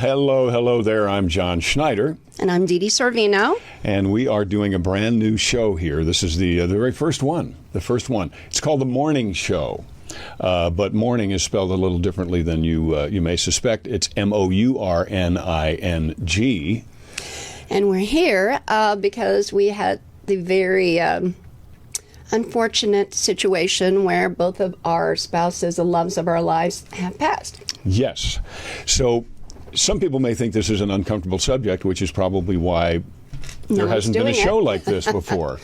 Hello there. I'm John Schneider. And I'm Dee Dee Sorvino. And we are doing a brand new show here. This is the very first one. The first one. It's called the Mourning Show. But mourning is spelled a little differently than you may suspect. It's Mourning. And we're here because we had the very unfortunate situation where both of our spouses, the loves of our lives, have passed. Yes. So some people may think this is an uncomfortable subject, which is probably why there hasn't been a show like this before.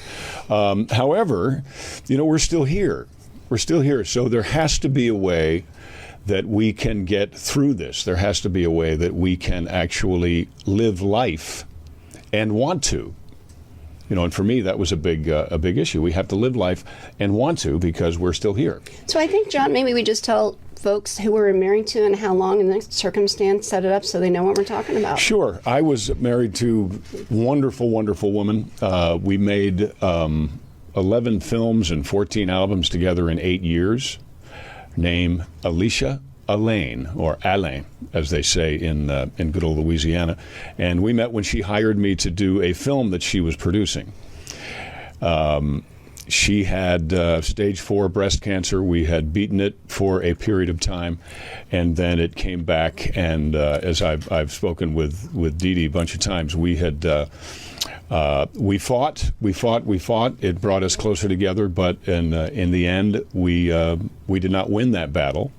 However, we're still here. We're still here. So there has to be a way that we can get through this. There has to be a way that we can actually live life and want to. And for me, that was a big issue. We have to live life and want to because we're still here. So I think, John, maybe we just tell folks who we're married to and how long and the circumstance, set it up so they know what we're talking about. Sure. I was married to a wonderful, wonderful woman. We made 11 films and 14 albums together in 8 years. Name Alicia Alain, or Alain, as they say in good old Louisiana. And we met when she hired me to do a film that she was producing. She had stage 4 breast cancer. We had beaten it for a period of time, and then it came back. And as I've spoken with Dee Dee a bunch of times, we had we fought. It brought us closer together, but in the end, we did not win that battle.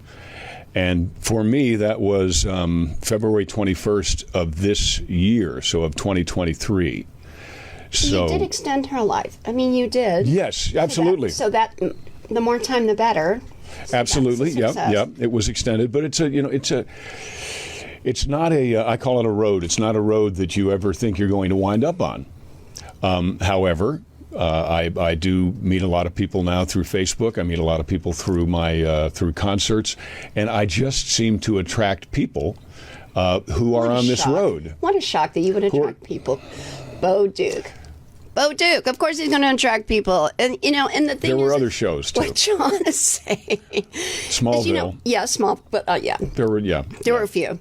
And for me, that was February 21st of this year, so of 2023. So you did extend her life. I mean, you did. Yes, absolutely. So that the more time, the better. So absolutely. Yep. It was extended, but it's not I call it a road. It's not a road that you ever think you're going to wind up on. However, I do meet a lot of people now through Facebook. I meet a lot of people through my through concerts, and I just seem to attract people who are on this road. What a shock that you would attract people. Bo Duke, of course he's going to attract people. And, and the thing there were other shows, too. What John is saying. Smallville. But There were a few.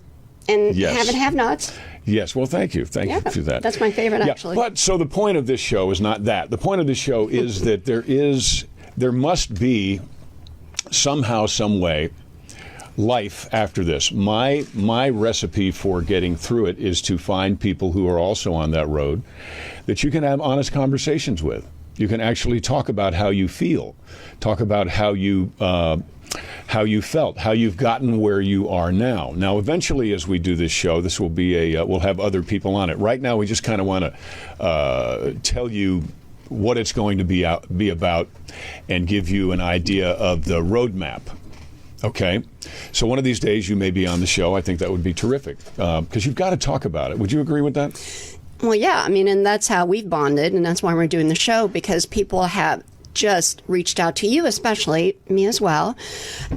And have-nots. Yes, well, thank you. Thank you for that. That's my favorite, actually. But so the point of this show is not that. The point of this show is that there must be somehow, some way, life after this. My recipe for getting through it is to find people who are also on that road that you can have honest conversations with. You can actually talk about how you feel, talk about how you felt, how you've gotten where you are now. Now, eventually, as we do this show, this will be we'll have other people on it. Right now, we just kind of want to tell you what it's going to be about and give you an idea of the roadmap. Okay, so one of these days you may be on the show. I think that would be terrific because you've got to talk about it. Would you agree with that? Well, yeah. I mean, and that's how we've bonded, and that's why we're doing the show, because people have just reached out to you, especially me as well.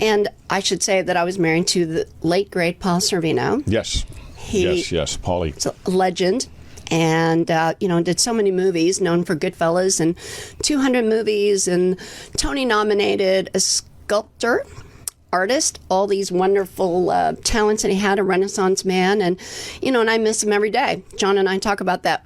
And I should say that I was married to the late, great Paul Sorvino. Yes. Yes, Paulie. He's a legend. And, did so many movies, known for Goodfellas and 200 movies, and Tony-nominated, a sculptor, artist, all these wonderful talents that he had, a Renaissance man. And, and I miss him every day. John and I talk about that,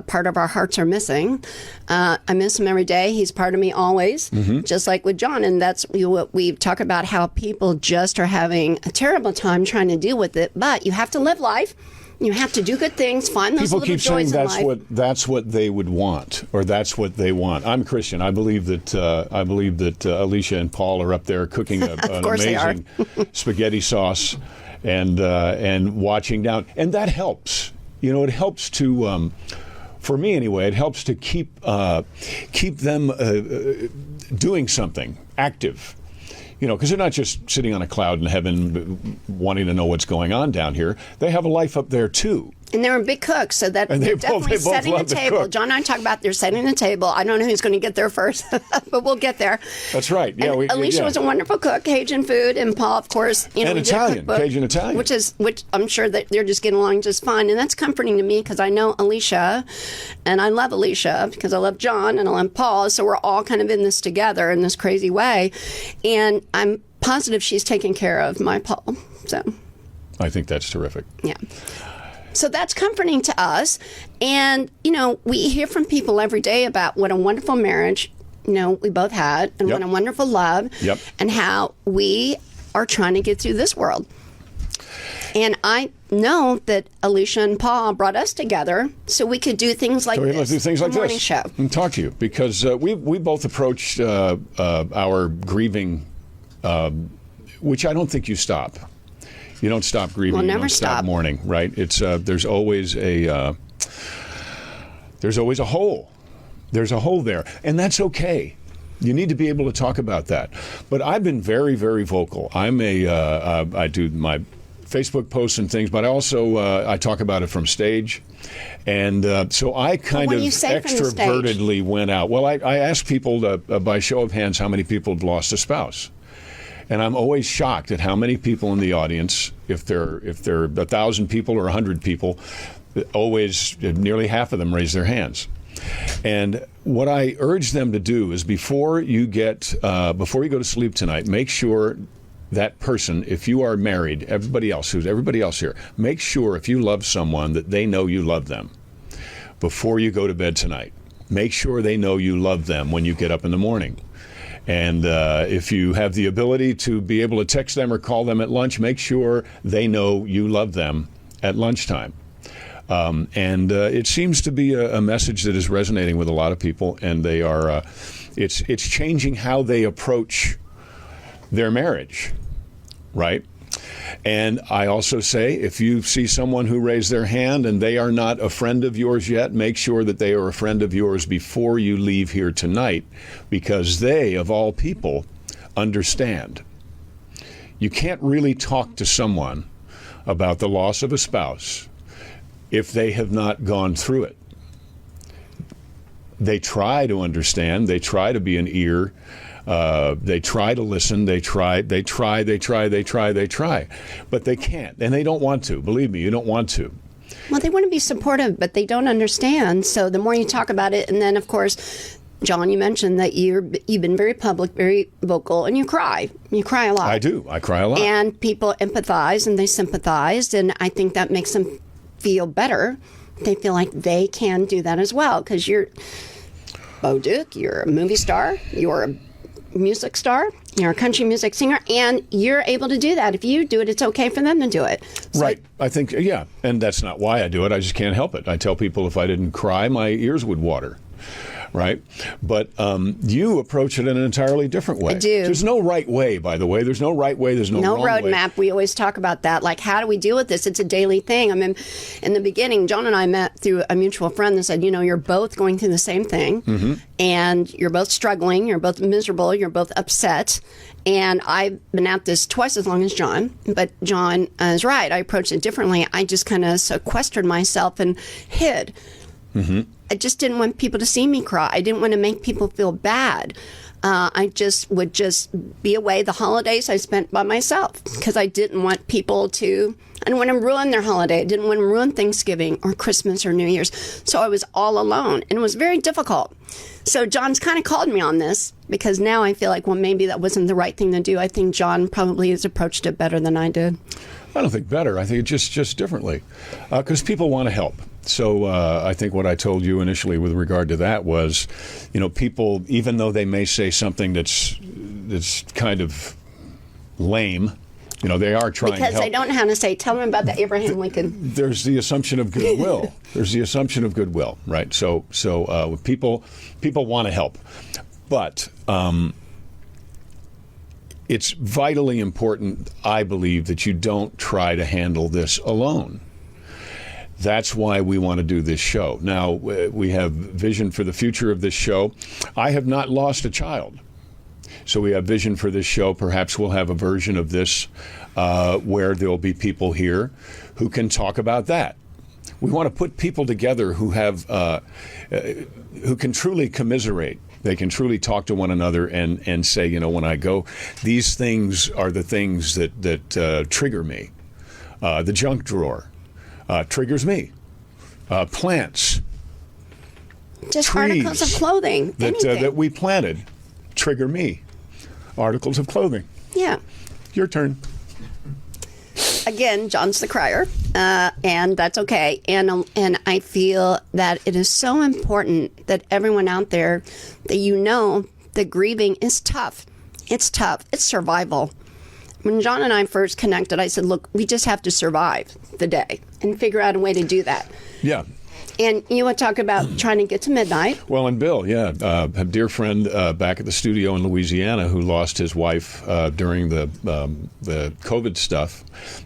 part of our hearts are missing. I miss him every day. He's part of me always, just like with John. And that's what we talk about, how people just are having a terrible time trying to deal with it. But you have to live life. You have to do good things, find those little joys in life. People keep saying that's what they would want, or that's what they want. I'm Christian. I believe that Alicia and Paul are up there cooking an amazing spaghetti sauce and watching down, and that helps. It helps to, for me anyway, it helps to keep them doing something active. Because they're not just sitting on a cloud in heaven wanting to know what's going on down here. They have a life up there, too. And they're big cooks, so that they're definitely setting the table. John and I talk about they're setting the table. I don't know who's going to get there first, but we'll get there. That's right. Yeah, Alicia was a wonderful cook, Cajun food, and Paul, of course, and Italian, Cajun Italian, which I'm sure that they're just getting along just fine, and that's comforting to me because I know Alicia, and I love Alicia because I love John and I love Paul, so we're all kind of in this together in this crazy way, and I'm positive she's taking care of my Paul. So. I think that's terrific. Yeah. So that's comforting to us. And, we hear from people every day about what a wonderful marriage, we both had, and Yep. what a wonderful love, Yep. and how we are trying to get through this world. And I know that Alicia and Paul brought us together so we could do things like this. Let's do things like the Mourning this. Show. And talk to you, because we both approached our grieving, which I don't think you stop. You don't stop grieving. We'll you never don't stop stop. mourning, right? It's there's always a hole. There's a hole there, and that's okay. You need to be able to talk about that. But I've been very, very vocal. I do my Facebook posts and things, but I also I talk about it from stage, and so I kind what of do you say from the stage? extrovertedly went out. Well, I asked people by show of hands how many people had lost a spouse. And I'm always shocked at how many people in the audience, if there 1,000 people or 100 people, always nearly half of them raise their hands. And what I urge them to do is before you go to sleep tonight, make sure that person, if you are married, everybody else here, make sure if you love someone that they know you love them before you go to bed tonight. Make sure they know you love them when you get up in the morning. And if you have the ability to be able to text them or call them at lunch, make sure they know you love them at lunchtime. And it seems to be a message that is resonating with a lot of people, and they are. It's changing how they approach their marriage, right? And I also say, if you see someone who raised their hand and they are not a friend of yours yet, make sure that they are a friend of yours before you leave here tonight, because they, of all people, understand. You can't really talk to someone about the loss of a spouse if they have not gone through it. They try to understand. They try to be an ear. They try to listen. They try, but they can't, and they don't want to. Believe me, you don't want to. Well, they want to be supportive, but they don't understand. So the more you talk about it, and then, of course, John, you mentioned that you've been very public, very vocal, and you cry. You cry a lot. I do. I cry a lot. And people empathize and they sympathize, and I think that makes them feel better. They feel like they can do that as well, because you're Bo Duke, you're a movie star, you're a music star, you're a country music singer, and you're able to do that. If you do it, it's okay for them to do it. So, right. I think, yeah. And that's not why I do it. I just can't help it. I tell people if I didn't cry, my ears would water. Right? But you approach it in an entirely different way. I do. There's no right way, by the way. There's no right way. There's no wrong way. Roadmap. We always talk about that. Like, how do we deal with this? It's a daily thing. I mean, in the beginning, John and I met through a mutual friend that said, you're both going through the same thing, and you're both struggling, you're both miserable, you're both upset. And I've been at this twice as long as John, but John is right. I approached it differently. I just kind of sequestered myself and hid. I just didn't want people to see me cry. I didn't want to make people feel bad. I just would be away. The holidays I spent by myself because I didn't want people to, I didn't want to ruin their holiday. I didn't want to ruin Thanksgiving or Christmas or New Year's. So I was all alone, and it was very difficult. So John's kind of called me on this because now I feel like, well, maybe that wasn't the right thing to do. I think John probably has approached it better than I did. I don't think better. I think just differently, because people want to help. So I think what I told you initially with regard to that was, people, even though they may say something that's kind of lame, they are trying to help. Because they don't know how to say, tell them about the Abraham Lincoln. There's the assumption of goodwill. Right? So people want to help, but it's vitally important, I believe, that you don't try to handle this alone. That's why we want to do this show. Now, we have vision for the future of this show. I have not lost a child. So we have vision for this show. Perhaps we'll have a version of this where there'll be people here who can talk about that. We want to put people together who have, who can truly commiserate. They can truly talk to one another and say, when I go, these things are the things that trigger me. The junk drawer triggers me. Plants. Just trees articles of clothing. that we planted trigger me. Articles of clothing. Yeah. Your turn. again, John's the crier, and that's okay. And I feel that it is so important that everyone out there, that you know that grieving is tough. It's tough. It's survival. When John and I first connected, I said, look, we just have to survive the day and figure out a way to do that. Yeah. And you want to talk about trying to get to midnight. Well, and Bill, a dear friend back at the studio in Louisiana who lost his wife during the COVID stuff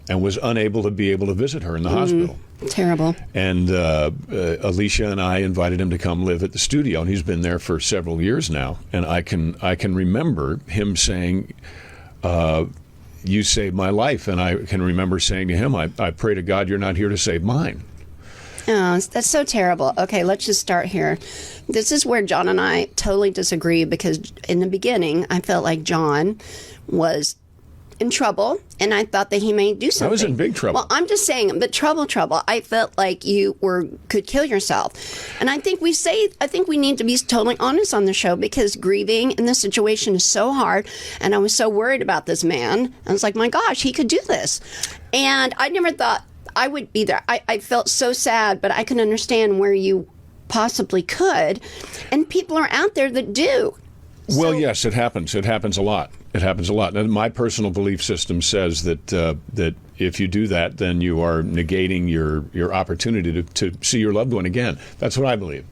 and was unable to be able to visit her in the hospital. Terrible. And Alicia and I invited him to come live at the studio, and he's been there for several years now. And I can remember him saying, you saved my life. And I can remember saying to him, I pray to God you're not here to save mine. Oh, that's so terrible. Okay, let's just start here. This is where John and I totally disagree, because in the beginning, I felt like John was in trouble, and I thought that he may do something. I was in big trouble. Well, I'm just saying, but trouble. I felt like you could kill yourself. And I think we need to be totally honest on the show, because grieving in this situation is so hard, and I was so worried about this man. I was like, my gosh, he could do this. And I never thought I would be there. I felt so sad, but I can understand where you possibly could. And people are out there that do. Well, yes, it happens. It happens a lot. It happens a lot. And my personal belief system says that if you do that, then you are negating your opportunity to see your loved one again. That's what I believe.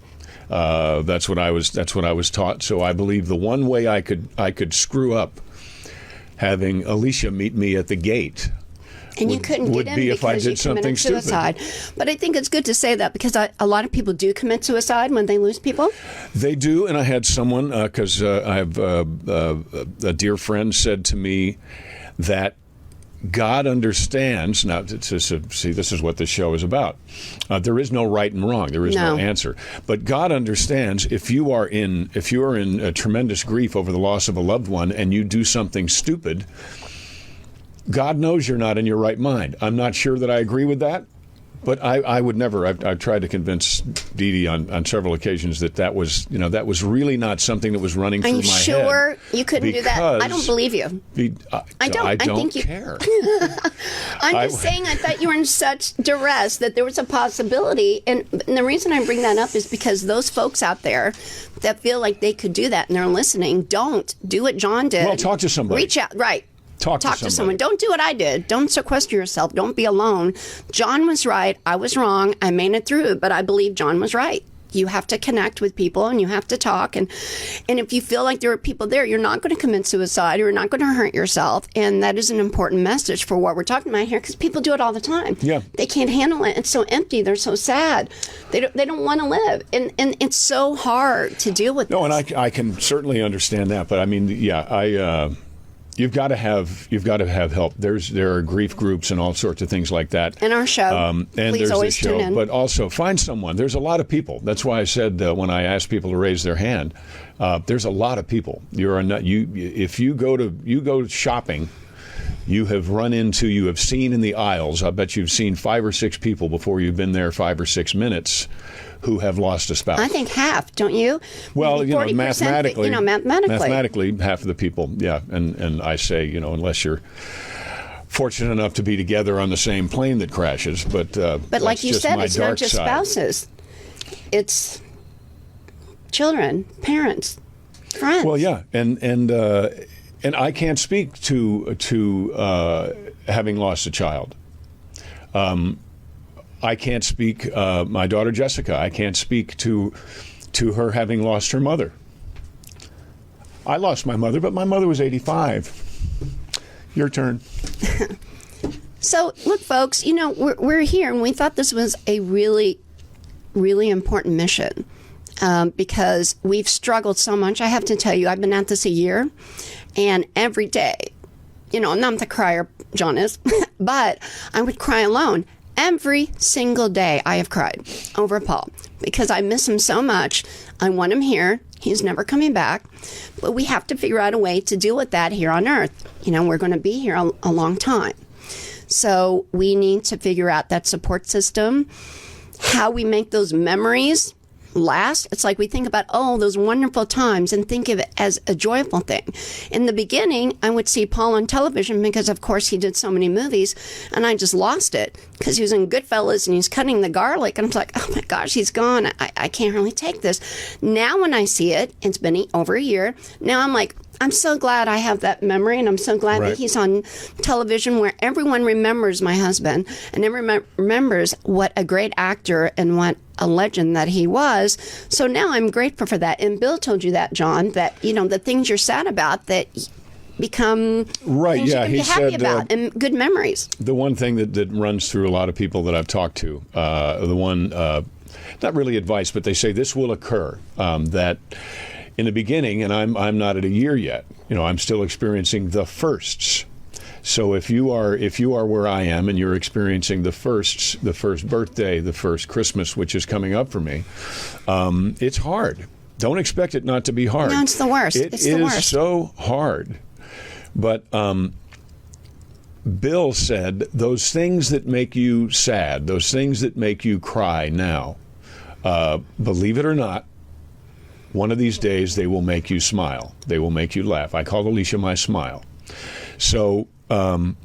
That's what I was taught. So I believe the one way I could screw up having Alicia meet me at the gate. And you couldn't get in because you committed suicide. But I think it's good to say that, because a lot of people do commit suicide when they lose people. They do, and I had someone, because I have a dear friend said to me that God understands. Now, see, this is what this show is about. There is no right and wrong. There is no answer. But God understands if you are in tremendous grief over the loss of a loved one and you do something stupid, God knows you're not in your right mind. I'm not sure that I agree with that, but I would never. I've tried to convince Dee Dee on several occasions that was really not something that was running through my head. Are you sure you couldn't do that? I don't believe you. I don't care. I'm just saying, I thought you were in such duress that there was a possibility. And the reason I bring that up is because those folks out there that feel like they could do that and they're listening, don't do what John did. Well, talk to somebody. Reach out. Right. Talk to someone. Don't do what I did. Don't sequester yourself. Don't be alone. John was right. I was wrong. I made it through, but I believe John was right. You have to connect with people and you have to talk. And if you feel like there are people there, you're not going to commit suicide, or you're not going to hurt yourself. And that is an important message for what we're talking about here, because people do it all the time. Yeah. They can't handle it. It's so empty. They're so sad. They don't want to live. And it's so hard to deal with this. No, and I can certainly understand that. But I mean, yeah, You've got to have help. There are grief groups and all sorts of things like that. In our show, and please there's always show, tune in. But also find someone. There's a lot of people. That's why I said when I asked people to raise their hand, there's a lot of people. If you go shopping, you have seen in the aisles. I bet you've seen 5 or 6 people before you've been there 5 or 6 minutes who have lost a spouse. I think half, don't you? Well, mathematically, mathematically, half of the people, yeah. And I say, unless you're fortunate enough to be together on the same plane that crashes, but like you said, it's not just side. Spouses; it's children, parents, friends. Well, yeah, and I can't speak to having lost a child. I can't speak, my daughter Jessica, I can't speak to her having lost her mother. I lost my mother, but my mother was 85. Your turn. So, look, folks, we're here, and we thought this was a really, really important mission, because we've struggled so much. I have to tell you, I've been at this a year, and every day, not the crier, John is, but I would cry alone. Every single day I have cried over Paul, because I miss him so much. I want him here. He's never coming back. But we have to figure out a way to deal with that here on Earth. We're going to be here a long time. So we need to figure out that support system, how we make those memories last. It's like we think about, those wonderful times and think of it as a joyful thing. In the beginning, I would see Paul on television because, of course, he did so many movies, and I just lost it because he was in Goodfellas and he's cutting the garlic, and I'm like, oh my gosh, he's gone. I can't really take this. Now when I see it, it's been over a year, now I'm like, I'm so glad I have that memory, and I'm so glad that he's on television where everyone remembers my husband and everyone remembers what a great actor and what a legend that he was. So now I'm grateful for that. And Bill told you that, John, that, the things you're sad about that become things you can be happy about and good memories. The one thing that runs through a lot of people that I've talked to, not really advice, but they say this will occur, that in the beginning, and I'm not at a year yet, I'm still experiencing the firsts. So if you are where I am and you're experiencing the firsts, the first birthday, the first Christmas, which is coming up for me, it's hard. Don't expect it not to be hard. No, it's the worst. It's the worst. So hard. But Bill said those things that make you sad, those things that make you cry now, believe it or not, one of these days they will make you smile. They will make you laugh. I call Alicia my smile. So I'm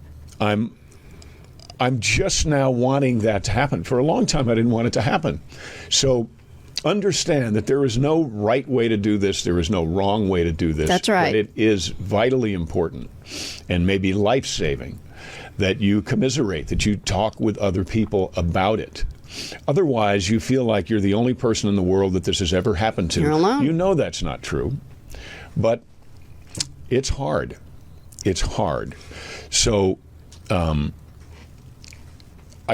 just now wanting that to happen. For a long time, I didn't want it to happen. So understand that there is no right way to do this. There is no wrong way to do this. That's right. But it is vitally important and maybe life-saving that you commiserate, that you talk with other people about it. Otherwise, you feel like you're the only person in the world that this has ever happened to. You're alone. You know that's not true. But it's hard. It's hard. So I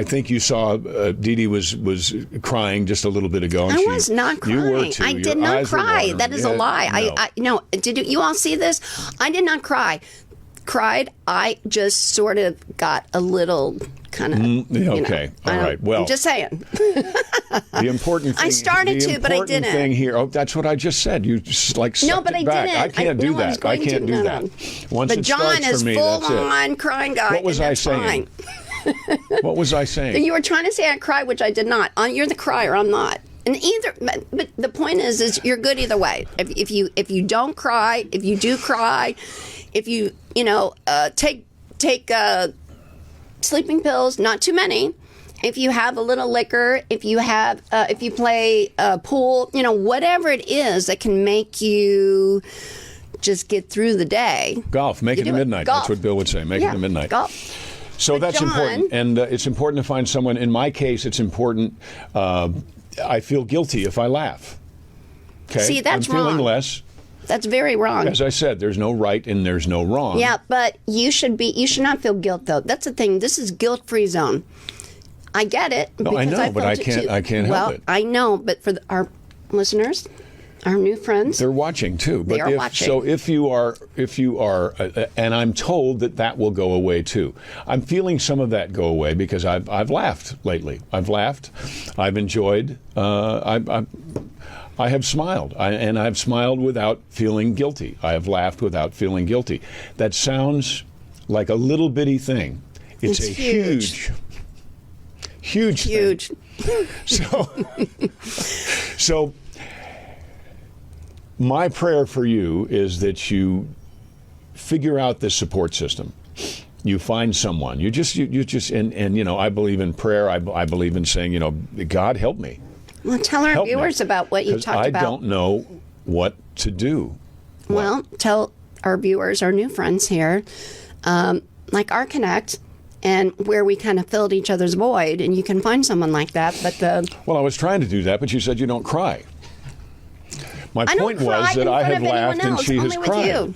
think you saw Dee Dee was crying just a little bit ago. And I was not crying. You were too. I did not cry. That is a lie. No. Did you all see this? I did not cry. Cried. I just sort of got a little kind of. Okay. All right. Well, I'm just saying. The important thing. I started to, but I didn't. The important thing here. Oh, that's what I just said. You just like sucked no, but it I back. didn't. I can't do that. I can't do that. Once but it John starts is for me, full that's it. on crying guy. What was I saying? What was I saying? You were trying to say I cried, which I did not. You're the crier. I'm not. And but the point is you're good either way. If you don't cry, if you do cry, if you take sleeping pills, not too many. If you have a little liquor, if you play pool, whatever it is that can make you just get through the day. Golf, make it to midnight. Golf. That's what Bill would say. Make it to midnight. Golf. So but that's John, important, and it's important to find someone. In my case, it's important. I feel guilty if I laugh. Okay, see, that's I'm feeling wrong. less. That's very wrong. As I said, there's no right and there's no wrong. Yeah, but you should not feel guilt though. That's the thing. This is guilt-free zone. I get it. No, I know, but I can't help it. Well, I know, but for our listeners, our new friends, they're watching too. But they are watching. So if you are, and I'm told that will go away too. I'm feeling some of that go away because I've laughed lately. I've laughed. I've enjoyed. I have smiled, and I've smiled without feeling guilty. I have laughed without feeling guilty. That sounds like a little bitty thing. It's a huge thing. So my prayer for you is that you figure out this support system. You find someone. You just and I believe in prayer. I believe in saying, God help me. Well, tell our viewers about what you talked about. I don't know what to do. Well, tell our viewers, our new friends here, like our Connect, and where we kind of filled each other's void, and you can find someone like that. But well, I was trying to do that, but you said you don't cry. My point was that I have laughed and she has cried.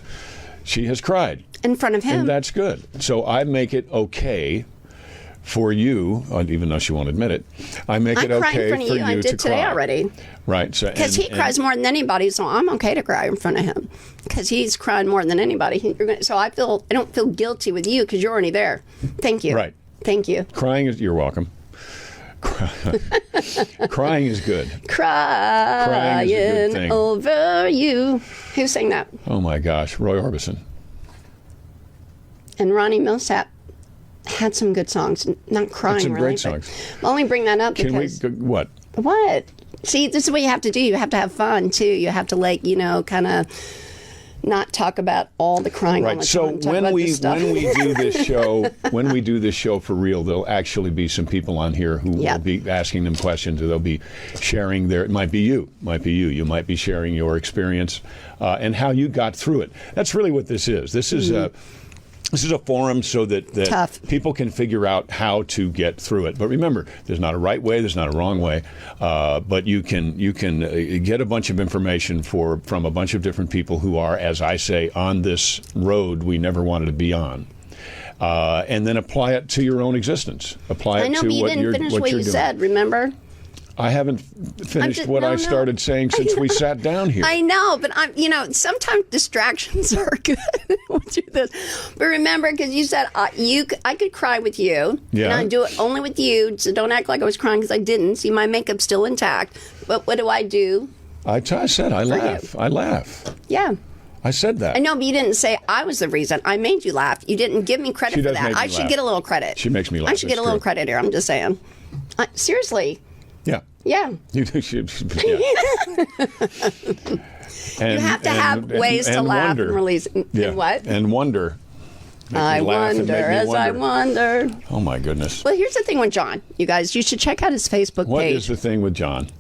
She has cried in front of him, and that's good. So I make it okay for you, even though she won't admit it. I make it okay for you to cry. I did today already. Right. So because he cries more than anybody, so I'm okay to cry in front of him because he's crying more than anybody. So I don't feel guilty with you because you're already there. Thank you. Right. Thank you. Crying is. You're welcome. Crying is good. Crying is a good thing. Over you. Who sang that? Oh my gosh, Roy Orbison. And Ronnie Millsap had some good songs. Not crying, some really. Great songs. I'll only bring that up Can because... what? What? See, this is what you have to do. You have to have fun too. You have to kind of not talk about all the crying all Right. the So time. when we do this show, for real, there'll actually be some people on here who will be asking them questions, or they'll be sharing their. It might be you. You might be sharing your experience and how you got through it. That's really what this is. This is This is a forum so that people can figure out how to get through it. But remember, there's not a right way, there's not a wrong way. But you can get a bunch of information from a bunch of different people who are, as I say, on this road we never wanted to be on. And then apply it to your own existence. Apply it to what you're doing. I know, but you didn't finish what you said, remember? I haven't finished what I started saying since we sat down here. I know, but sometimes distractions are good. We'll do this. But remember, because you said I could cry with you, and I do it only with you, so don't act like I was crying because I didn't. See, my makeup's still intact. But what do? I said I laugh. I laugh. Yeah. I said that. I know, but you didn't say I was the reason. I made you laugh. You didn't give me credit for that. I should get a little credit. She makes me laugh. I should get a little credit here. I'm just saying. Seriously. Yeah. Yeah. You have to have ways to laugh wonder. And release. Yeah. And what? And wonder. I wonder I wonder. Oh, my goodness. Well, here's the thing with John. You guys, you should check out his Facebook page. What is the thing with John?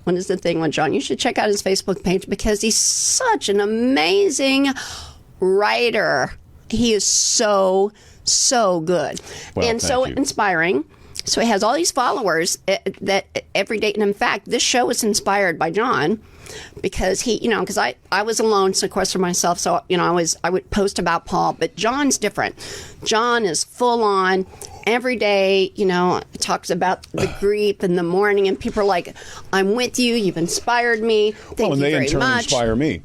What is the thing with John? You should check out his Facebook page because he's such an amazing writer. He is so good. Well, and so inspiring. So he has all these followers that every day. And in fact, this show was inspired by John because because I was alone, so of course for myself. So, I would post about Paul, but John's different. John is full on every day, talks about the grief and the mourning, and people are like, I'm with you. You've inspired me. Thank you very much. And they in turn inspire me,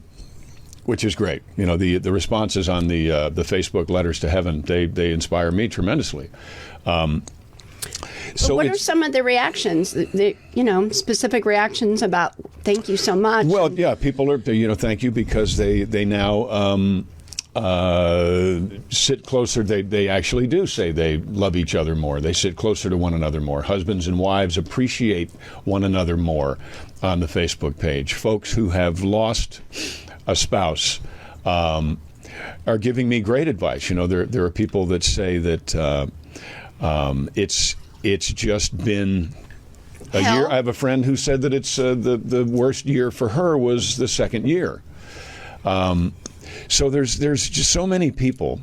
which is great. The responses on the Facebook letters to heaven, they inspire me tremendously. So what are some of the reactions, specific reactions about thank you so much? Well, yeah, people are, thank you because they now sit closer. They actually do say they love each other more. They sit closer to one another more. Husbands and wives appreciate one another more on the Facebook page. Folks who have lost a spouse are giving me great advice. There are people that say that it's just been a year. I have a friend who said that it's the worst year for her was the second year. So there's just so many people.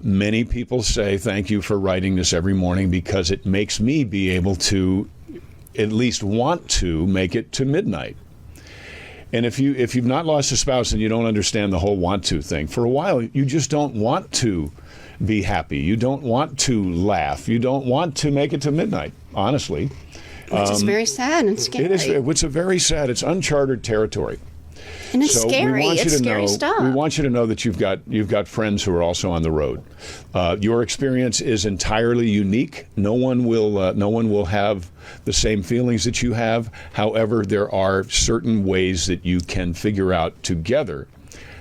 Many people say thank you for writing this every morning because it makes me be able to at least want to make it to midnight. And if you've not lost a spouse and you don't understand the whole want to thing, for a while you just don't want to be happy. You don't want to laugh. You don't want to make it to midnight, honestly. Which is very sad and scary. It is. It's a very sad. It's uncharted territory. And it's scary. It's scary stuff. We want you to know that you've got friends who are also on the road. Your experience is entirely unique. No one will have the same feelings that you have. However, there are certain ways that you can figure out together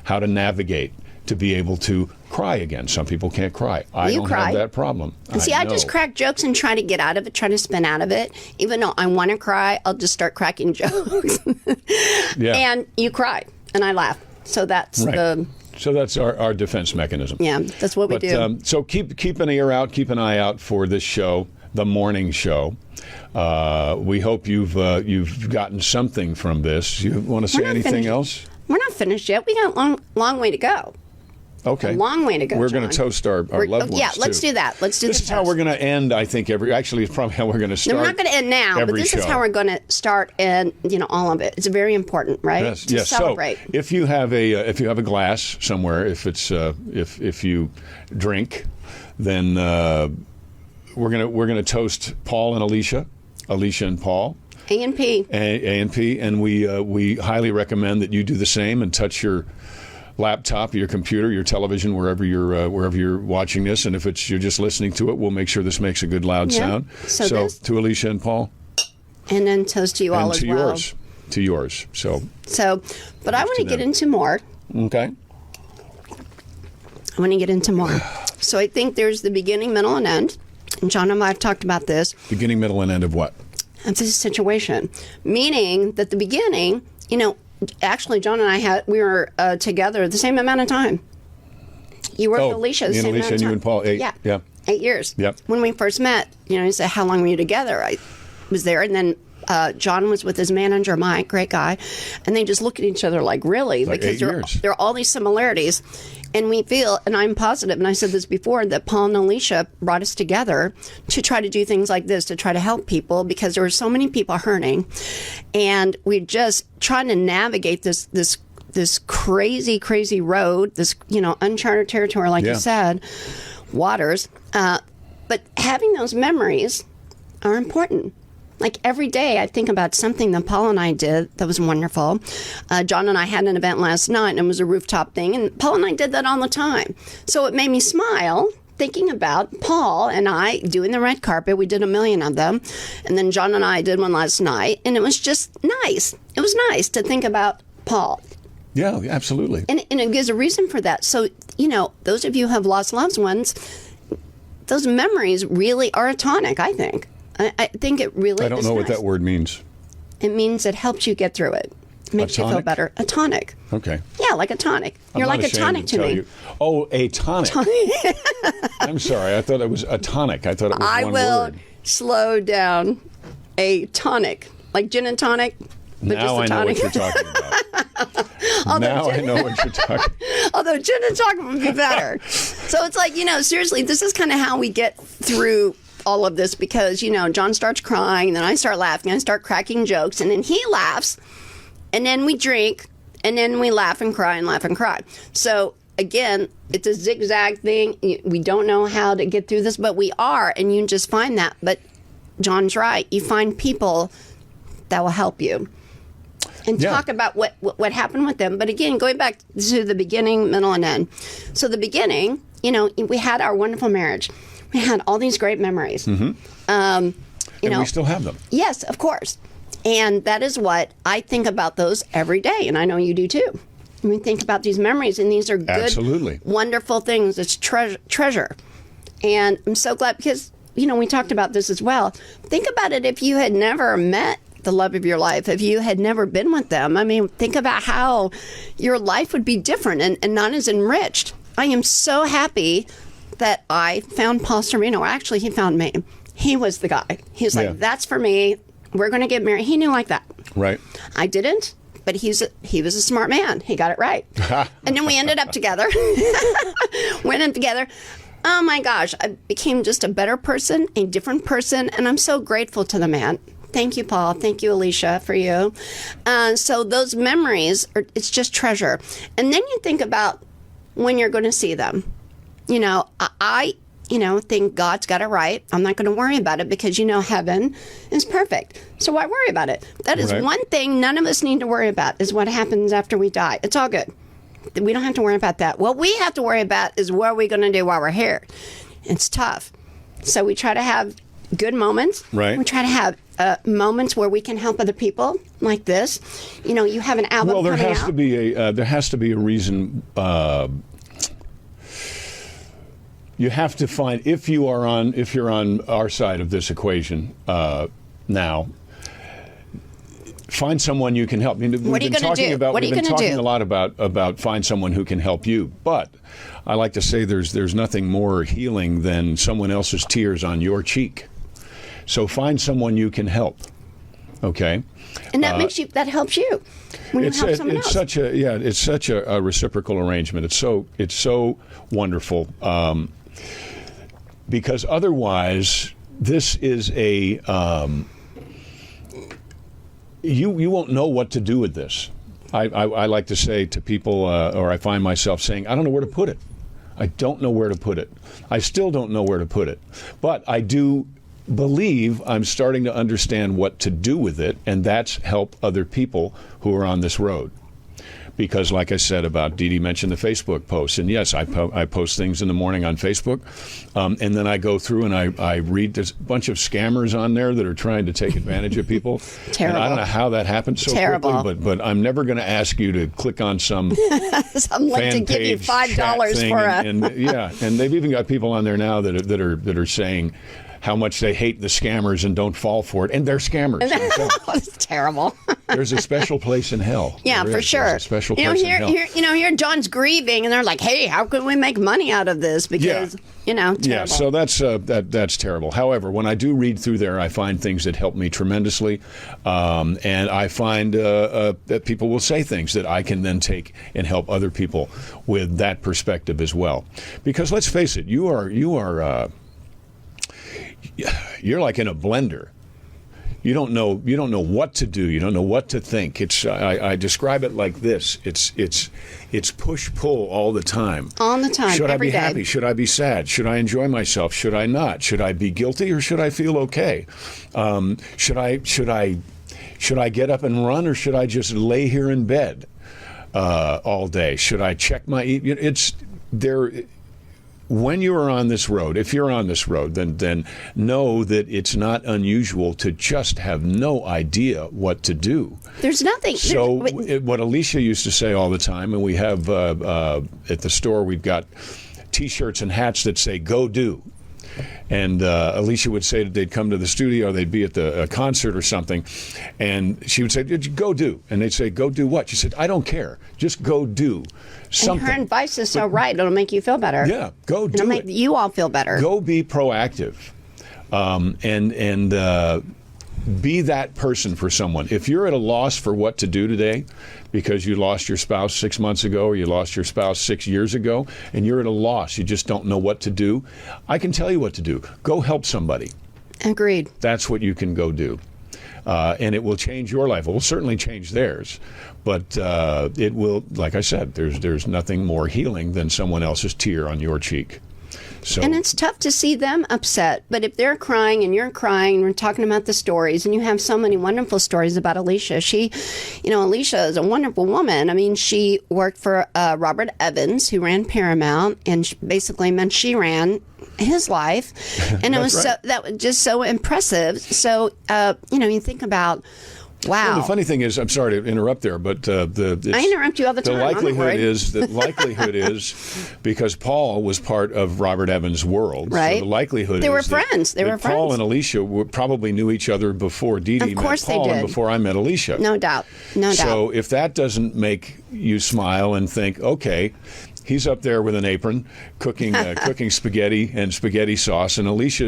how to navigate to be able to cry again. Some people can't cry. I don't have that problem. See, I just crack jokes and try to get out of it, try to spin out of it. Even though I want to cry, I'll just start cracking jokes. Yeah. And you cry, and I laugh. So that's right. So that's our defense mechanism. Yeah, that's what we do. So keep an ear out, keep an eye out for this show, The Mourning Show. We hope you've gotten something from this. You want to say anything else? We're not finished yet. We got a long way to go. Okay. A long way to go. We're going to toast our loved ones. Yeah, let's do that. Let's do this. This is how we're going to end, I think, actually, it's probably how we're going to start. No, we're not going to end now, but this is how we're going to start and, all of it. It's very important, right? Yes. To celebrate. So if you have a glass somewhere, if you drink, then we're going to toast Paul and Alicia and Paul. A&P. A&P, and we highly recommend that you do the same and touch your laptop, your computer, your television, wherever you're watching this, and if you're just listening to it, we'll make sure this makes a good loud sound. So to Alicia and Paul, and then toast to you all as well. To yours. So, but I want to get into more. Okay. I want to get into more. So I think there's the beginning, middle, and end. And John and I have talked about this. Beginning, middle, and end of what? of this situation. Meaning that the beginning, actually John and I we were together the same amount of time. You worked with Alicia the me and same Alicia amount of and time. you and Paul, 8. Yeah. 8 years. Yep. When we first met, he said, how long were you together? I was there, and then John was with his manager, Mike, great guy, and they just look at each other like, really? Like because 8 years. there are all these similarities. And we feel, and I'm positive, and I said this before, that Paul and Alicia brought us together to try to do things like this, to try to help people, because there were so many people hurting. And we're just trying to navigate this crazy, crazy road, this, uncharted territory, like you said, waters. But having those memories are important. Like every day I think about something that Paul and I did that was wonderful. John and I had an event last night, and it was a rooftop thing, and Paul and I did that all the time. So it made me smile thinking about Paul and I doing the red carpet. We did 1 million of them. And then John and I did one last night, and it was just nice. It was nice to think about Paul. Yeah, absolutely. And it gives a reason for that. So, those of you who have lost loved ones, those memories really are a tonic, I think. I think it really is. I don't know what that word means. It means it helps you get through it. It makes you feel better. A tonic. Okay. Yeah, like a tonic. You're like a tonic to me. Oh, a tonic. I'm sorry. I thought it was a tonic. I thought it was I one will word. slow down. A tonic. Like gin and tonic. But Now just I a know what tonic. you're talking about. Now I know what you're talking about. Although gin and tonic would be better. So it's like, seriously, this is kind of how we get through all of this, because John starts crying, and then I start laughing, I start cracking jokes, and then he laughs, and then we drink, and then we laugh and cry and laugh and cry. So again, it's a zigzag thing. We don't know how to get through this, but we are, and you just find that. But John's right. You find people that will help you and talk about what happened with them. But again, going back to the beginning, middle, and end. So the beginning, we had our wonderful marriage. We had all these great memories. Mm-hmm. And we still have them. Yes, of course. And that is what I think about those every day. And I know you do too. We think about these memories, and these are good, Absolutely. wonderful things. It's treasure. And I'm so glad, because, we talked about this as well. Think about it if you had never met the love of your life, if you had never been with them. I mean, think about how your life would be different and not as enriched. I am so happy that I found Paul Sorvino. Actually, he found me. He was the guy. He's like, that's for me. We're going to get married. He knew like that. Right. I didn't, but he was a smart man. He got it right. And then we ended up together. Went in together. Oh my gosh, I became just a better person, a different person, and I'm so grateful to the man. Thank you, Paul. Thank you, Alicia, for you. So those memories, it's just treasure. And then you think about when you're going to see them. I think God's got it right. I'm not going to worry about it, because heaven is perfect. So why worry about it? That is one thing none of us need to worry about, is what happens after we die. It's all good. We don't have to worry about that. What we have to worry about is what are we going to do while we're here. It's tough. So we try to have good moments. Right. We try to have moments where we can help other people, like this. You have an album Well, there coming has out. to be a reason. You have to find, if you're on our side of this equation now, find someone you can help. I mean, What are you going to do? What are you We've been going to talking do? a lot about find someone who can help you, but I like to say there's nothing more healing than someone else's tears on your cheek. So find someone you can help. Okay. And that that helps you when you help someone else. It's such a reciprocal arrangement. It's so wonderful. Because otherwise, this is you won't know what to do with this. I like to say to people, or I find myself saying, I don't know where to put it. I don't know where to put it. I still don't know where to put it. But I do believe I'm starting to understand what to do with it, and that's help other people who are on this road. Because like I said about Dee Dee mentioned the Facebook posts, and yes, I post things in the morning on Facebook, and then I go through and I read this bunch of scammers on there that are trying to take advantage of people. Terrible. And I don't know how that happened so Terrible. quickly, but I'm never going to ask you to click on some Some link fan to give you page $5 chat thing for and they've even got people on there now that are saying, how much they hate the scammers and don't fall for it, and they're scammers themselves. It's terrible. There's a special place in hell. Yeah, There for is. sure. There's a special place in hell. Here John's grieving, and they're like, "Hey, how can we make money out of this?" Because terrible. Yeah, so that's terrible. However, when I do read through there, I find things that help me tremendously, and I find that people will say things that I can then take and help other people with that perspective as well. Because let's face it, you're like in a blender. You don't know what to do. You don't know what to think. I describe it like this. It's push pull all the time. All the time. Should I every be day. happy? Should I be sad? Should I enjoy myself? Should I not? Should I be guilty or should I feel okay? Should I get up and run or should I just lay here in bed all day? Should I check my? It's there. When you are on this road, if you're on this road, then know that it's not unusual to just have no idea what to do. There's nothing. So what Alicia used to say all the time, and we have at the store, we've got T-shirts and hats that say "Go Do." And Alicia would say that they'd come to the studio, they'd be at a concert or something, and she would say, "Go do." And they'd say, "Go do what?" She said, "I don't care. Just go do something." And her advice is so right. It'll make you feel better. Yeah, go do It'll it. make you all feel better. Go be proactive, and be that person for someone. If you're at a loss for what to do today, because you lost your spouse 6 months ago or you lost your spouse 6 years ago, and you're at a loss, you just don't know what to do, I can tell you what to do. Go help somebody. Agreed. That's what you can go do. And it will change your life. It will certainly change theirs. But it will, like I said, there's nothing more healing than someone else's tear on your cheek. So, And it's tough to see them upset, but if they're crying and you're crying, and we're talking about the stories, and you have so many wonderful stories about Alicia. Alicia is a wonderful woman. I mean, she worked for Robert Evans, who ran Paramount, and basically meant she ran his life, and it was right. that was just so impressive. So you think about. Wow. Well, the funny thing is, I'm sorry to interrupt there, but I interrupt you all the time. The I'm not worried. likelihood is because Paul was part of Robert Evans' world. Right. So the likelihood They were is that- friends. They that were Paul friends. and Alicia probably knew each other before Dee Dee Of met course they Paul and did. before I met Alicia. No doubt. No doubt. So if that doesn't make you smile and think, okay, he's up there with an apron cooking spaghetti and spaghetti sauce, and Alicia,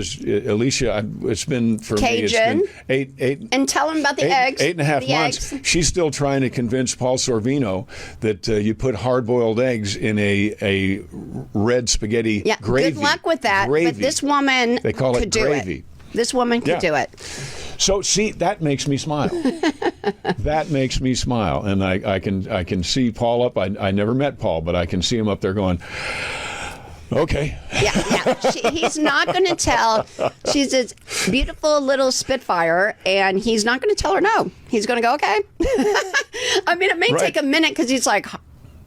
it's been for Cajun. me, it's been eight And tell them about the eggs. 8.5 The months. eggs. She's still trying to convince Paul Sorvino that you put hard-boiled eggs in a red spaghetti Yeah, gravy. good luck with that. Gravy. But this woman They call it could do gravy. it. This woman could Yeah. do it. So see, that makes me smile. That makes me smile, and I can see Paul up. I never met Paul, but I can see him up there going, okay. Yeah. He's not going to tell. She's this beautiful little Spitfire, and he's not going to tell her no. He's going to go, okay. I mean, it may Right. take a minute because he's like,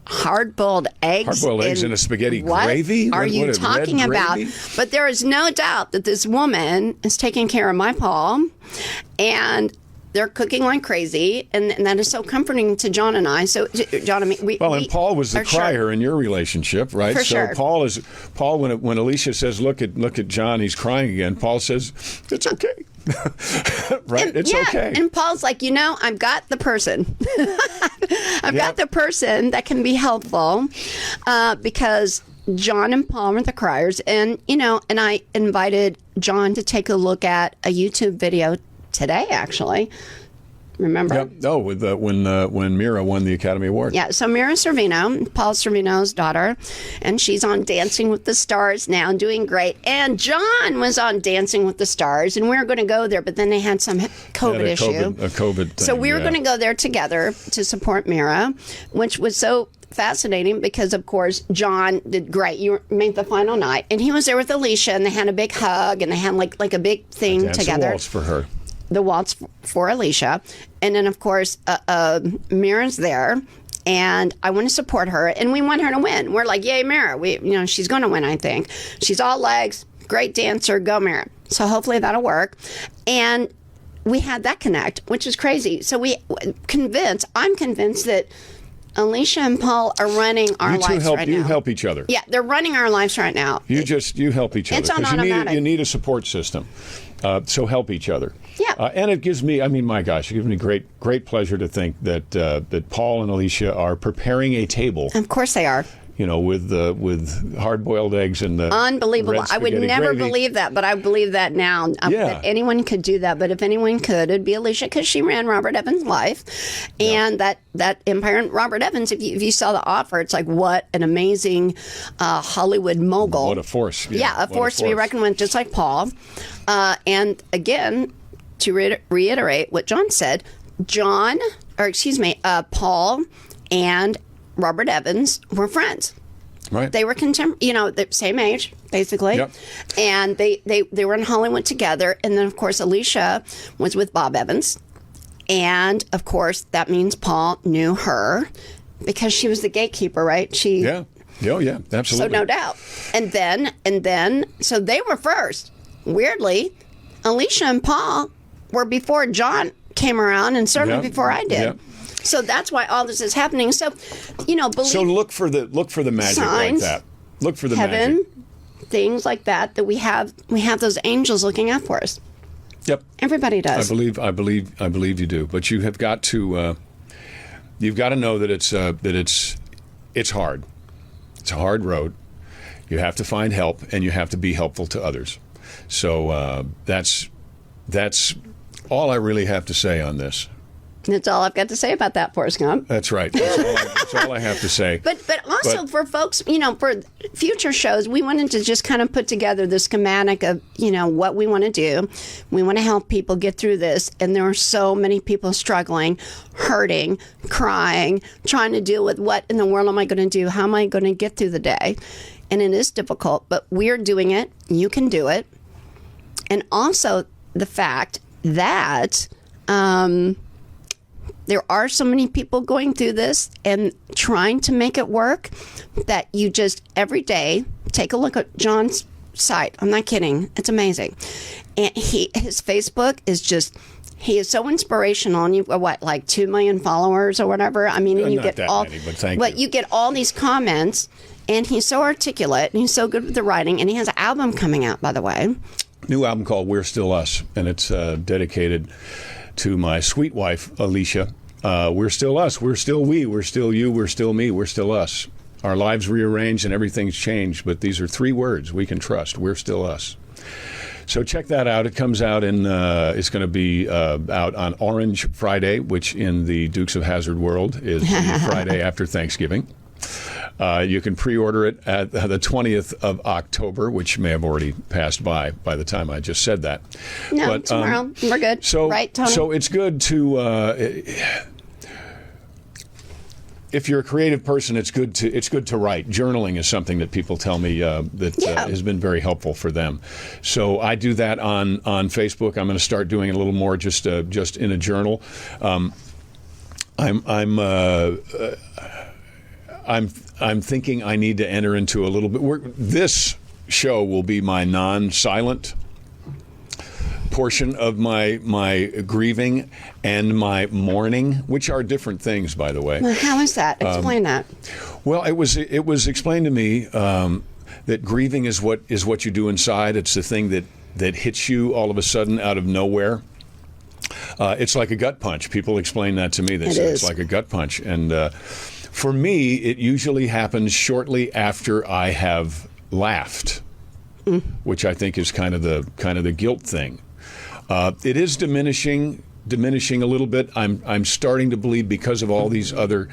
hard-boiled eggs. Hard-boiled eggs in a spaghetti what gravy? Are What, you red talking about? gravy? But there is no doubt that this woman is taking care of my Paul, and they're cooking like crazy, and that is so comforting to John and I. So, John, I mean, And Paul was the are sure. crier in your relationship, right? For so sure. Paul when Alicia says, "Look at John, he's crying again." Paul says, "It's okay." Right? It's okay. And Paul's like, I've got the person. I've got the person that can be helpful because John and Paul are the criers. And I invited John to take a look at a YouTube video today, actually. Remember? Yep. Oh, with when Mira won the Academy Award. Yeah, so Mira Sorvino, Paul Sorvino's daughter, and she's on Dancing with the Stars now, doing great. And John was on Dancing with the Stars, and we were going to go there, but then they had some COVID issue. A COVID thing, So we were going to go there together to support Mira, which was so fascinating because, of course, John did great. You made the final night, and he was there with Alicia, and they had a big hug, and they had like a big thing Dance together. a waltz for her. The waltz for Alicia, and then of course Mira's there, and I want to support her, and we want her to win. We're like, yay, Mira! She's going to win. I think she's all legs, great dancer. Go, Mira! So hopefully that'll work, and we had that connect, which is crazy. So I'm convinced that Alicia and Paul are running our lives right now. You help each other. Yeah, they're running our lives right now. You help each other. It's on 'Cause automatic. You need a support system. So help each other. Yeah. And it gives me, my gosh, it gives me great pleasure to think that Paul and Alicia are preparing a table. Of course they are. With hard-boiled eggs and the Unbelievable. red I would spaghetti never gravy. believe that, but I believe that now. That anyone could do that. But if anyone could, it'd be Alicia, because she ran Robert Evans' life. And that empire. And Robert Evans, if you saw the offer, it's like, what an amazing Hollywood mogul. What a force. Yeah, a force to be reckoned with, just like Paul. And again, to reiterate what John said, Paul and Robert Evans were friends. Right. They were the same age, basically. Yep. And they were in Hollywood together. And then, of course, Alicia was with Bob Evans. And, of course, that means Paul knew her because she was the gatekeeper, right? Yeah. Oh, yeah, absolutely. So no doubt. And then, so they were first. Weirdly, Alicia and Paul were before John came around, and certainly before I did. Yep. So that's why all this is happening. So, believe. So look for the magic Signs, like that. Look for the heaven, magic. things like that we have those angels looking out for us. Yep. Everybody does. I believe you do. But you have got to you've got to know that it's hard. It's a hard road. You have to find help, and you have to be helpful to others. So that's all I really have to say on this. That's all I've got to say about that, Forrest Gump. That's right. That's all I have to say. But also for folks, for future shows, we wanted to just kind of put together the schematic of, what we want to do. We want to help people get through this. And there are so many people struggling, hurting, crying, trying to deal with what in the world am I going to do? How am I going to get through the day? And it is difficult, but we're doing it. You can do it. And also the fact that there are so many people going through this and trying to make it work that you just every day take a look at John's site. I'm not kidding. It's amazing. And his Facebook is just, he is so inspirational. And you've got like 2 million followers or whatever. I mean, and you get all, many, but thank you. You get all these comments, and he's so articulate and he's so good with the writing. And he has an album coming out, by the way. New album called We're Still Us, and it's dedicated to my sweet wife, Alicia. We're still us. We're still we. We're still you. We're still me. We're still us. Our lives rearranged and everything's changed, but these are 3 words we can trust. We're still us. So check that out. It comes out it's going to be out on Orange Friday, which in the Dukes of Hazzard world is the Friday after Thanksgiving. You can pre-order it at the 20th of October, which may have already passed by the time I just said that. No, but, tomorrow. We're good. So, right, Tony? So it's good to... if you're a creative person, it's good to write. Journaling is something that people tell me has been very helpful for them. So I do that on Facebook. I'm going to start doing it a little more just in a journal. I'm thinking I need to enter into a little bit. This show will be my non-silent portion of my grieving and my mourning, which are different things, by the way. Well, how is that? Explain that. Well, it was explained to me that grieving is what you do inside. It's the thing that hits you all of a sudden out of nowhere. It's like a gut punch. People explain that to me. They say it's like a gut punch. And for me, it usually happens shortly after I have laughed, which I think is kind of the guilt thing. It is diminishing a little bit. I'm starting to believe, because of all these other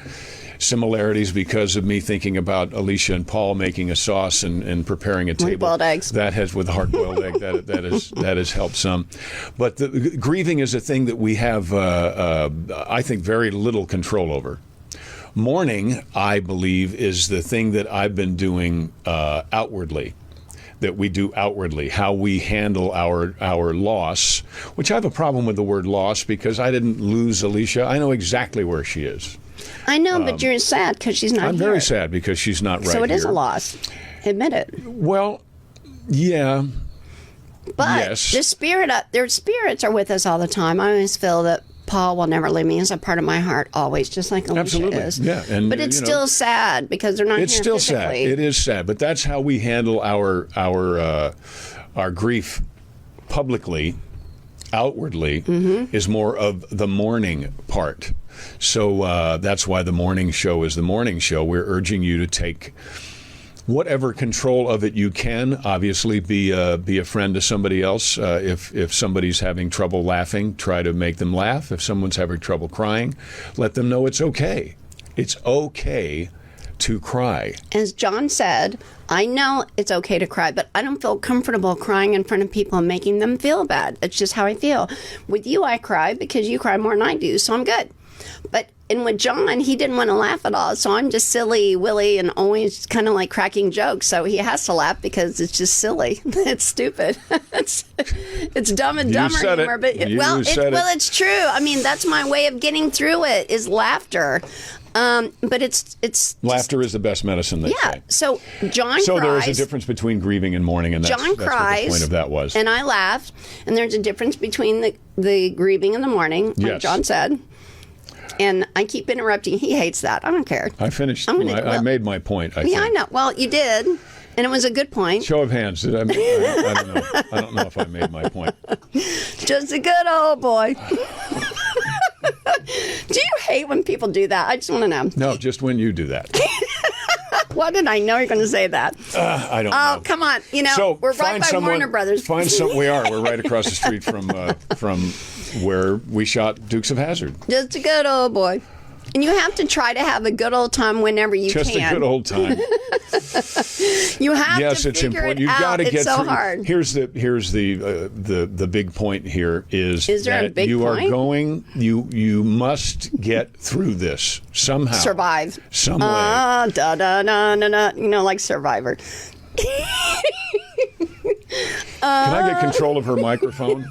similarities, because of me thinking about Alicia and Paul making a sauce and preparing a table. Hard-boiled eggs. That has, with hard-boiled egg, that has helped some. But the grieving is a thing that we have, I think, very little control over. Mourning, I believe, is the thing that I've been doing outwardly. That we do outwardly, how we handle our loss, which I have a problem with the word loss, because I didn't lose Alicia. I know exactly where she is. I know, but you're sad because she's not I'm here. very sad because she's not right here. So it is a loss. Admit it. Well, yeah. But yes. their spirits are with us all the time. I always feel that Paul will never leave me. He's a part of my heart always, just like Alicia Absolutely. is. Yeah, and, but it's still sad because they're not It's here still physically. sad. It is sad, but that's how we handle our grief publicly, outwardly, is more of the mourning part. So that's why the Mourning Show is the Mourning Show. We're urging you to take whatever control of it you can. Obviously, be a friend to somebody else. If somebody's having trouble laughing, try to make them laugh. If someone's having trouble crying, let them know it's okay. It's okay to cry. As John said, I know it's okay to cry, but I don't feel comfortable crying in front of people and making them feel bad. It's just how I feel. With you, I cry because you cry more than I do, so I'm good. And with John, he didn't want to laugh at all, so I'm just silly Willie and always kind of like cracking jokes. So he has to laugh because it's just silly. It's stupid. it's dumb and dumber humor. But it's true. I mean, that's my way of getting through it is laughter. But it's laughter is the best medicine. They say. So John. So cries. there is a difference between grieving and mourning, and that's John cries, what the point of that was. And I laughed, and there's a difference between the grieving and the mourning, like Yes. John said. And I keep interrupting. He hates that. I don't care. I finished. I made my point. I think. I know. Well, you did, and it was a good point. Show of hands. Did I don't know. I don't know if I made my point. Just a good old boy. Do you hate when people do that? I just want to know. No, just when you do that. Why did I know you're going to say that? I don't know. Oh, come on. So we're right by Warner Brothers. We are. We're right across the street from where we shot Dukes of Hazzard. Just a good old boy. And you have to try to have a good old time whenever you can. Just a good old time. You have yes, to it's figure important. it You've out. got to get it's so through. hard. Here's the big point here is there that a big you point? are going. You must get through this somehow. Survive. Some way. Da da da da da. Like Survivor. Can I get control of her microphone?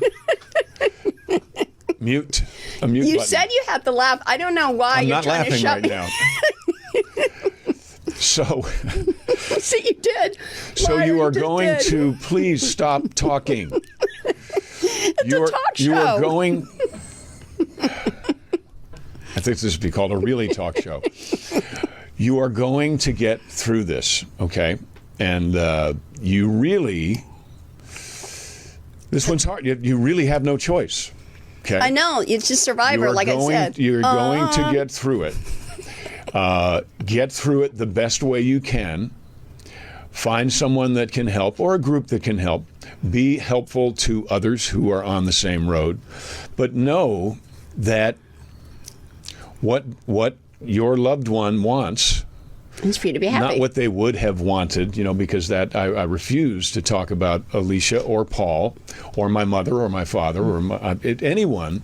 Mute. A mute You button. said you had to laugh. I don't know why I'm you're not trying to laughing shut right me. now. So See, you did. Liar, you are just going did. to please stop talking. It's a talk show. You are going. I think this would be called a really talk show. You are going to get through this, okay? And you really. This one's hard. You really have no choice. Okay. I know. It's just Survivor, like I said. You're going to get through it. Get through it the best way you can. Find someone that can help or a group that can help. Be helpful to others who are on the same road. But know that what your loved one wants, It's for you to be happy. not what they would have wanted, because that I refuse to talk about Alicia or Paul or my mother or my father or anyone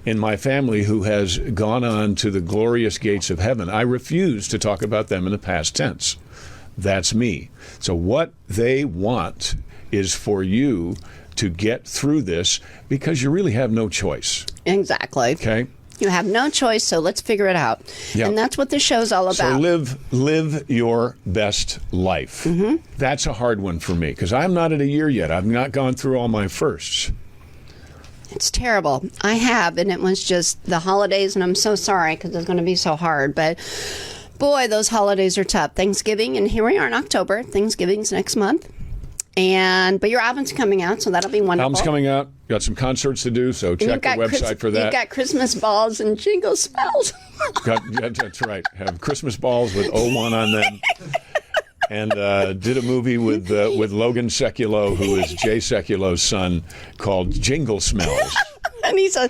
in my family who has gone on to the glorious gates of heaven. I refuse to talk about them in the past tense. That's me. So what they want is for you to get through this because you really have no choice. Exactly. Okay? You have no choice, so let's figure it out. Yeah. And that's what the show's all about. So live your best life. Mm-hmm. That's a hard one for me because I'm not at a year yet. I've not gone through all my firsts. It's terrible. I have, and it was just the holidays, and I'm so sorry because it's going to be so hard. But boy, those holidays are tough. Thanksgiving, and here we are in October. Thanksgiving's next month. But your album's coming out, so that'll be wonderful. Album's coming out. Got some concerts to do, so check the website for that. You've got Christmas balls and jingle spells. That's right. Have Christmas balls with 01 on them. And did a movie with Logan Sekulow, who is Jay Sekulo's son, called Jingle Smells. And he's a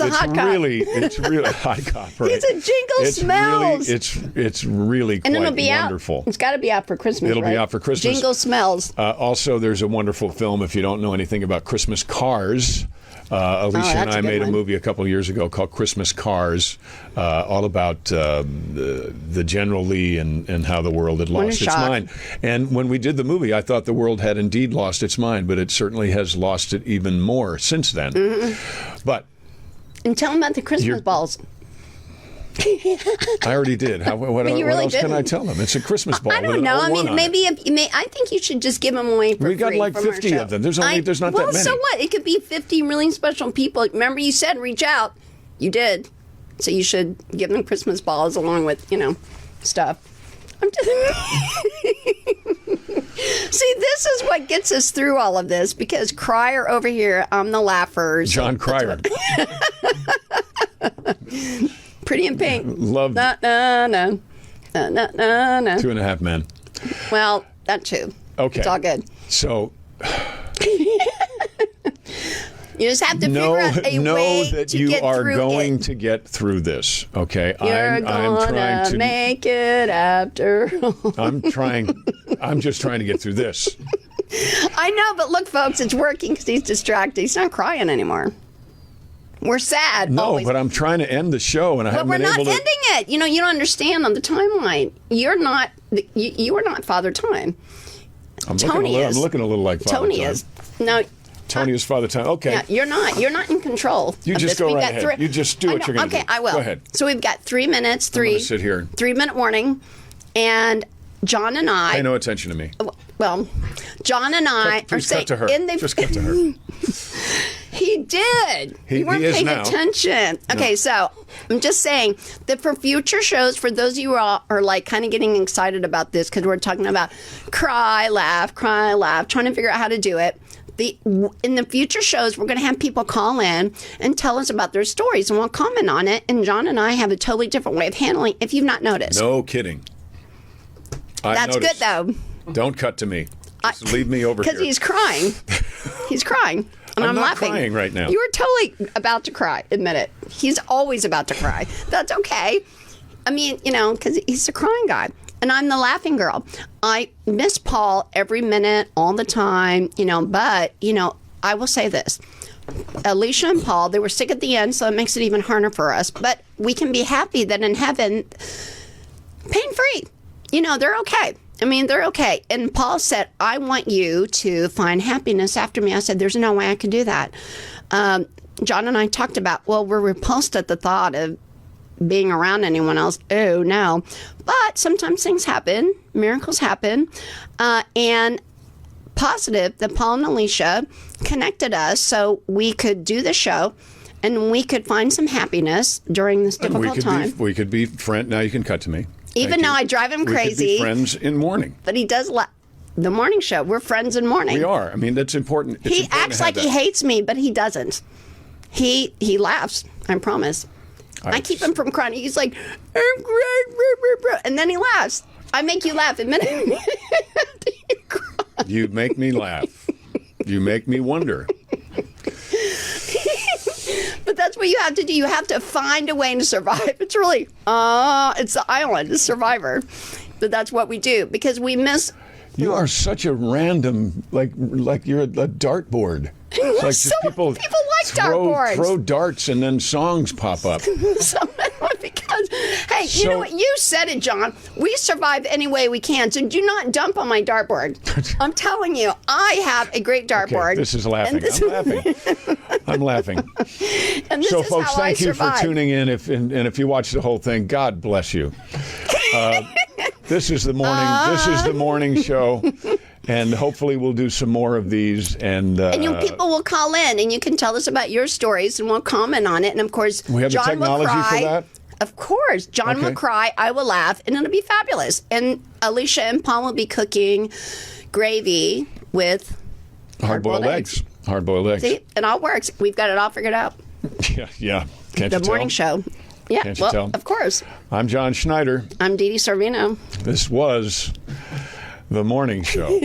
hot cop. It's really hot cop. Right? He's a Jingle Smells. It's really and quite it'll be wonderful. Out. It's got to be out for Christmas. It'll right? be out for Christmas. Jingle Smells. Also, there's a wonderful film. If you don't know anything about Christmas cars. Alicia and I made a movie a couple of years ago called Christmas Cars, all about the General Lee and how the world had lost its mind. And when we did the movie, I thought the world had indeed lost its mind, but it certainly has lost it even more since then. Mm-hmm. But and tell them about the Christmas balls. I already did. What else can I tell them? It's a Christmas ball. I don't know. I mean, maybe I think you should just give them away for free. We got like 50 of them. There's not that many. So what? It could be 50 really special people. Remember, you said reach out. You did. So you should give them Christmas balls along with, stuff. I'm just... See, this is what gets us through all of this, because Cryer over here, I'm the laugher. John Cryer. Pretty in Pink. Loved Na, na, na. Na, na, na, na. 2.5 Men. Well, that too. Okay. It's all good. So... You just have to figure out a way that to you get are through going it. to get through this. Okay, You're gonna make it after. I'm just trying to get through this. I know, but look, folks, it's working because he's distracted. He's not crying anymore. We're sad. No, always. but I'm trying to end the show, and I But haven't we're been not able to. ending it. You don't understand on the timeline. You're not. You are not Father Time. I'm Tony is. I'm looking a little like Father Tony Time. is. No. Tony is Father Time. Okay. Yeah, you're not. You're not in control. You of just this. go We've right got ahead. You just do what you're going to do. Okay, I will. Go ahead. So we've got 3 minutes. I'm gonna sit here. 3-minute warning, and John and I. Pay no attention to me. Well, John and I are saying cut to her. Just cut to her. He did. You weren't he is paying now. attention. Okay, so I'm just saying that for future shows, for those of you who are like kind of getting excited about this, because we're talking about cry, laugh, trying to figure out how to do it. In the future shows, we're going to have people call in and tell us about their stories, and we'll comment on it. And John and I have a totally different way of handling, if you've not noticed. No kidding. That's good, though. Don't cut to me. Just leave me over here. Because he's crying. He's crying. And I'm not laughing. crying right now. You were totally about to cry. Admit it. He's always about to cry. That's okay. I mean, because he's a crying guy. And I'm the laughing girl. I miss Paul every minute, all the time, but, I will say this. Alicia and Paul, they were sick at the end, so it makes it even harder for us. But we can be happy that in heaven, pain-free, they're okay. I mean, they're okay. And Paul said, I want you to find happiness after me. I said, there's no way I can do that. John and I talked about, we're repulsed at the thought of being around anyone else. Oh, no. But sometimes things happen. Miracles happen. And positive that Paul and Alicia connected us so we could do the show and we could find some happiness during this difficult time. We could be friends. Now you can cut to me. Even though I drive him crazy. We could be friends in mourning. But he does the morning show. We're friends in mourning. We are. I mean, that's important. He acts like he hates me, but he doesn't. He laughs. I promise. I keep him from crying. He's like, I'm great, and then he laughs. I make you laugh a minute. You make me laugh. You make me wonder. But that's what you have to do. You have to find a way to survive. It's really, it's the island, it's Survivor. But that's what we do because we miss. You are such a random, like you're a dartboard. It's like just people like dartboards. Throw darts and then songs pop up. Because, hey, you know what? You said it, John. We survive any way we can. So do not dump on my dartboard. I'm telling you, I have a great dartboard. Okay, this is laughing. I'm laughing. And this so, is folks, how thank I you survive. for tuning in. If you watch the whole thing, God bless you. This is the morning. This is the morning show. And hopefully we'll do some more of these. And people will call in, and you can tell us about your stories, and we'll comment on it. And, of course, we have John the technology will cry. for that? Of course. John will cry, I will laugh, and it'll be fabulous. And Alicia and Paul will be cooking gravy with hard-boiled eggs. Hard-boiled eggs. See? It all works. We've got it all figured out. Yeah. Can't you The morning show. Yeah, Can't you tell? Of course. I'm John Schneider. I'm Dee Dee Sorvino. This was The Mourning Show.